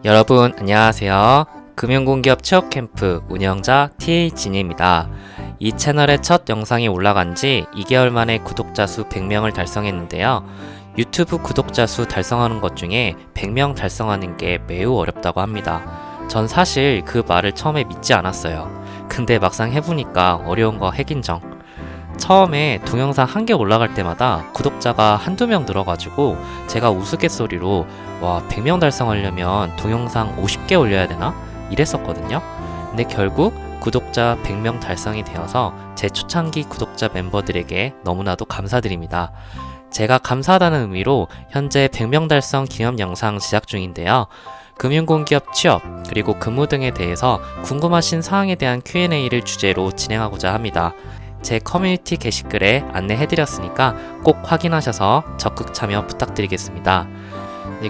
여러분 안녕하세요. 금융공기업 취업캠프 운영자 TA 진입니다. 이 채널의 첫 영상이 올라간 지 2개월 만에 구독자 수 100명을 달성했는데요. 유튜브 구독자 수 달성하는 것 중에 100명 달성하는 게 매우 어렵다고 합니다. 전 사실 그 말을 처음에 믿지 않았어요. 근데 막상 해보니까 어려운 거 핵인정. 처음에 동영상 한 개 올라갈 때마다 구독자가 한두 명 늘어가지고 제가 우스갯소리로 와 100명 달성하려면 동영상 50개 올려야 되나? 이랬었거든요. 근데 결국 구독자 100명 달성이 되어서 제 초창기 구독자 멤버들에게 너무나도 감사드립니다. 제가 감사하다는 의미로 현재 100명 달성 기념 영상 제작 중인데요. 금융공기업 취업 그리고 근무 등에 대해서 궁금하신 사항에 대한 Q&A를 주제로 진행하고자 합니다. 제 커뮤니티 게시글에 안내해드렸으니까 꼭 확인하셔서 적극 참여 부탁드리겠습니다.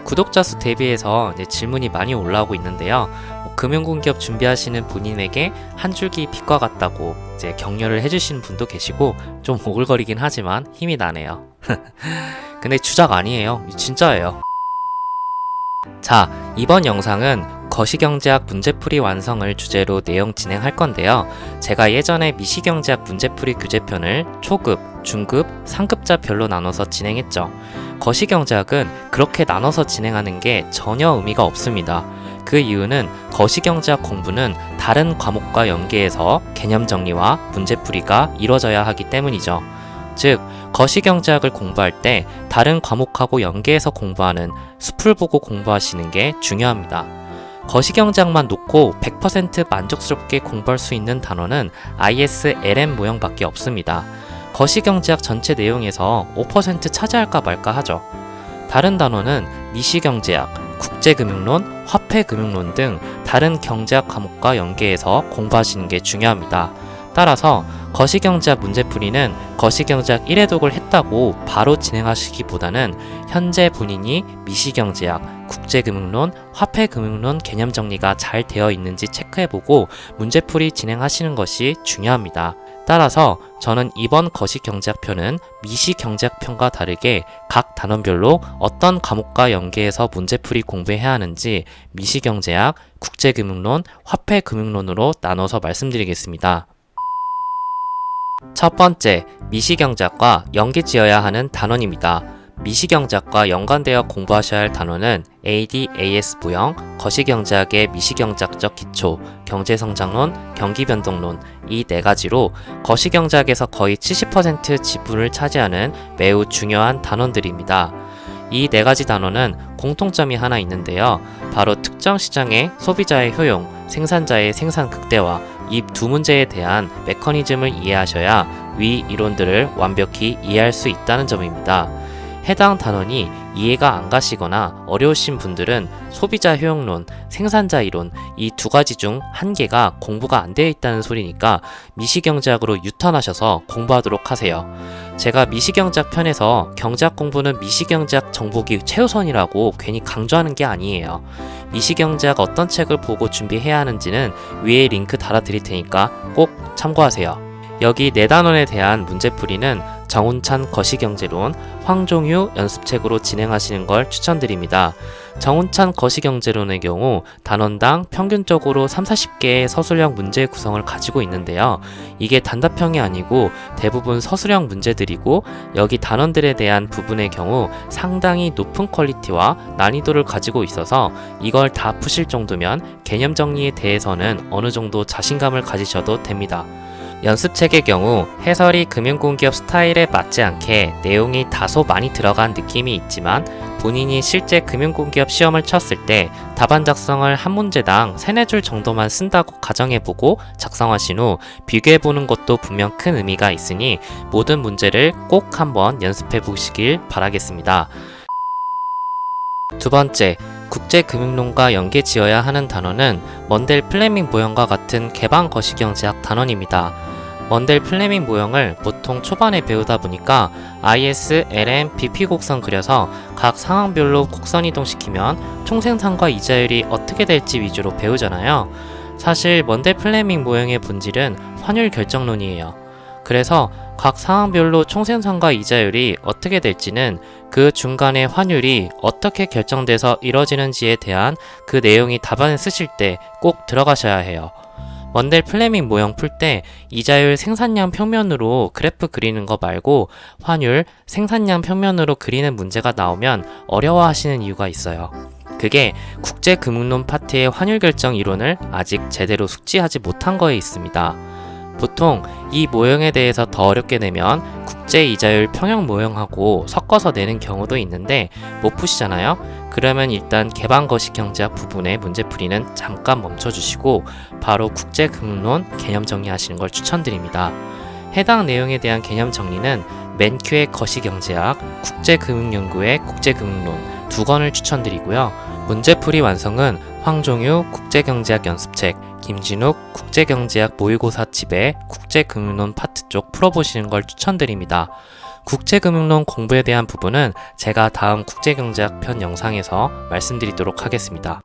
구독자 수 대비해서 질문이 많이 올라오고 있는데요. 금융공기업 준비하시는 본인에게 한 줄기 빛과 같다고 격려를 해주시는 분도 계시고 좀 오글거리긴 하지만 힘이 나네요. 근데 주작 아니에요. 진짜예요. 자, 이번 영상은 거시경제학 문제풀이 완성을 주제로 내용 진행할 건데요. 제가 예전에 미시경제학 문제풀이 교재편을 초급, 중급, 상급자별로 나눠서 진행했죠. 거시경제학은 그렇게 나눠서 진행하는 게 전혀 의미가 없습니다. 그 이유는 거시경제학 공부는 다른 과목과 연계해서 개념 정리와 문제풀이가 이루어져야 하기 때문이죠. 즉, 거시경제학을 공부할 때 다른 과목하고 연계해서 공부하는 숲을 보고 공부하시는 게 중요합니다. 거시경제학만 놓고 100% 만족스럽게 공부할 수 있는 단어는 ISLM 모형밖에 없습니다. 거시경제학 전체 내용에서 5% 차지할까 말까 하죠. 다른 단어는 미시경제학, 국제금융론, 화폐금융론 등 다른 경제학 과목과 연계해서 공부하시는 게 중요합니다. 따라서 거시경제학 문제풀이는 거시경제학 1회 독을 했다고 바로 진행하시기보다는 현재 본인이 미시경제학, 국제금융론, 화폐금융론 개념 정리가 잘 되어 있는지 체크해보고 문제풀이 진행하시는 것이 중요합니다. 따라서 저는 이번 거시경제학 편은 미시경제학 편과 다르게 각 단원별로 어떤 과목과 연계해서 문제풀이 공부해야 하는지 미시경제학, 국제금융론, 화폐금융론으로 나눠서 말씀드리겠습니다. 첫 번째, 미시경제학과 연계지어야 하는 단원입니다. 미시경제학과 연관되어 공부하셔야 할 단원은 AD/AS 부형, 거시경제학의 미시경제학적 기초, 경제성장론, 경기변동론 이 네 가지로 거시경제학에서 거의 70% 지분을 차지하는 매우 중요한 단원들입니다. 이 네 가지 단원은 공통점이 하나 있는데요. 바로 특정 시장의 소비자의 효용, 생산자의 생산 극대화 이 두 문제에 대한 메커니즘을 이해하셔야 위 이론들을 완벽히 이해할 수 있다는 점입니다. 해당 단원이 이해가 안 가시거나 어려우신 분들은 소비자 효용론, 생산자 이론 이 두 가지 중 한 개가 공부가 안 되어 있다는 소리니까 미시경제학으로 유턴하셔서 공부하도록 하세요. 제가 미시경제학 편에서 경제학 공부는 미시경제학 정복이 최우선이라고 괜히 강조하는 게 아니에요. 미시경제학 어떤 책을 보고 준비해야 하는지는 위에 링크 달아드릴 테니까 꼭 참고하세요. 여기 네 단원에 대한 문제풀이는 정운찬 거시경제론, 황종유 연습책으로 진행하시는 걸 추천드립니다. 정운찬 거시경제론의 경우 단원당 평균적으로 30-40개의 서술형 문제 구성을 가지고 있는데요. 이게 단답형이 아니고 대부분 서술형 문제들이고 여기 단원들에 대한 부분의 경우 상당히 높은 퀄리티와 난이도를 가지고 있어서 이걸 다 푸실 정도면 개념 정리에 대해서는 어느 정도 자신감을 가지셔도 됩니다. 연습책의 경우 해설이 금융공기업 스타일에 맞지 않게 내용이 다소 많이 들어간 느낌이 있지만 본인이 실제 금융공기업 시험을 쳤을 때 답안 작성을 한 문제당 3-4줄 정도만 쓴다고 가정해보고 작성하신 후 비교해보는 것도 분명 큰 의미가 있으니 모든 문제를 꼭 한번 연습해보시길 바라겠습니다. 두 번째, 국제금융론과 연계지어야 하는 단원은 먼델 플레밍 모형과 같은 개방 거시경제학 단원입니다. 먼델 플레밍 모형을 보통 초반에 배우다 보니까 IS, LM, BP 곡선 그려서 각 상황별로 곡선 이동시키면 총생산과 이자율이 어떻게 될지 위주로 배우잖아요. 사실 먼델 플레밍 모형의 본질은 환율 결정론이에요. 그래서 각 상황별로 총생산과 이자율이 어떻게 될지는 그 중간에 환율이 어떻게 결정돼서 이뤄지는지에 대한 그 내용이 답안에 쓰실 때 꼭 들어가셔야 해요. 먼델 플레밍 모형 풀 때 이자율 생산량 평면으로 그래프 그리는 거 말고 환율 생산량 평면으로 그리는 문제가 나오면 어려워하시는 이유가 있어요. 그게 국제금융론 파트의 환율 결정 이론을 아직 제대로 숙지하지 못한 거에 있습니다. 보통 이 모형에 대해서 더 어렵게 내면 국제 이자율 평형 모형하고 섞어서 내는 경우도 있는데 못 푸시잖아요? 그러면 일단 개방 거시 경제학 부분의 문제풀이는 잠깐 멈춰주시고 바로 국제금융론 개념 정리하시는 걸 추천드립니다. 해당 내용에 대한 개념 정리는 맨큐의 거시경제학, 국제금융연구의 국제금융론 두 권을 추천드리고요. 문제풀이 완성은 황종유 국제경제학 연습책, 김진욱 국제경제학 모의고사 칩의 국제금융론 파트 쪽 풀어보시는 걸 추천드립니다. 국제금융론 공부에 대한 부분은 제가 다음 국제경제학 편 영상에서 말씀드리도록 하겠습니다.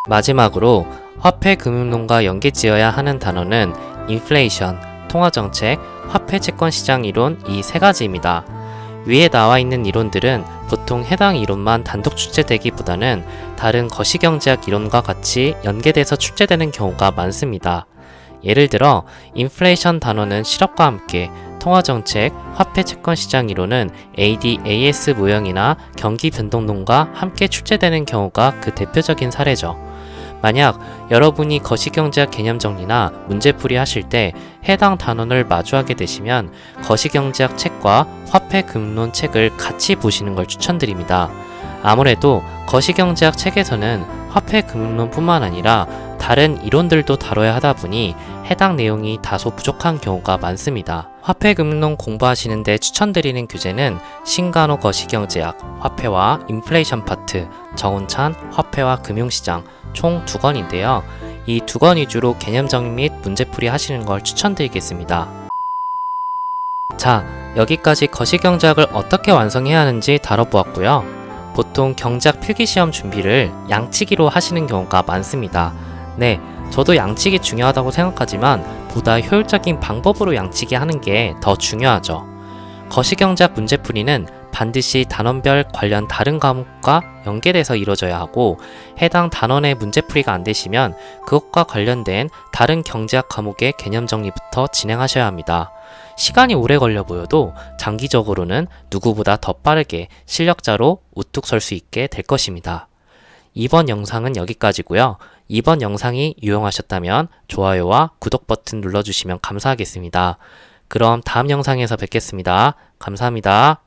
마지막으로 화폐금융론과 연계지어야 하는 단어는 인플레이션, 통화정책, 화폐채권시장 이론 이 세 가지입니다. 위에 나와 있는 이론들은 보통 해당 이론만 단독 출제되기보다는 다른 거시경제학 이론과 같이 연계돼서 출제되는 경우가 많습니다. 예를 들어 인플레이션 단어는 실업과 함께, 통화정책, 화폐채권시장 이론은 AD/AS 모형이나 경기변동론과 함께 출제되는 경우가 그 대표적인 사례죠. 만약 여러분이 거시경제학 개념 정리나 문제풀이 하실 때 해당 단원을 마주하게 되시면 거시경제학 책과 화폐금융론 책을 같이 보시는 걸 추천드립니다. 아무래도 거시경제학 책에서는 화폐금융론뿐만 아니라 다른 이론들도 다뤄야 하다 보니 해당 내용이 다소 부족한 경우가 많습니다. 화폐금융론 공부하시는데 추천드리는 교재는 신간호 거시경제학, 화폐와 인플레이션 파트, 정운찬, 화폐와 금융시장 총 2권인데요. 이 2권 위주로 개념 정리 및 문제풀이 하시는 걸 추천드리겠습니다. 자, 여기까지 거시경제학을 어떻게 완성해야 하는지 다뤄보았고요. 보통 경제학 필기시험 준비를 양치기로 하시는 경우가 많습니다. 네, 저도 양치기 중요하다고 생각하지만 보다 효율적인 방법으로 양치기 하는 게 더 중요하죠. 거시경제학 문제풀이는 반드시 단원별 관련 다른 과목과 연계돼서 이루어져야 하고 해당 단원의 문제풀이가 안 되시면 그것과 관련된 다른 경제학 과목의 개념 정리부터 진행하셔야 합니다. 시간이 오래 걸려 보여도 장기적으로는 누구보다 더 빠르게 실력자로 우뚝 설 수 있게 될 것입니다. 이번 영상은 여기까지고요. 이번 영상이 유용하셨다면 좋아요와 구독 버튼 눌러주시면 감사하겠습니다. 그럼 다음 영상에서 뵙겠습니다. 감사합니다.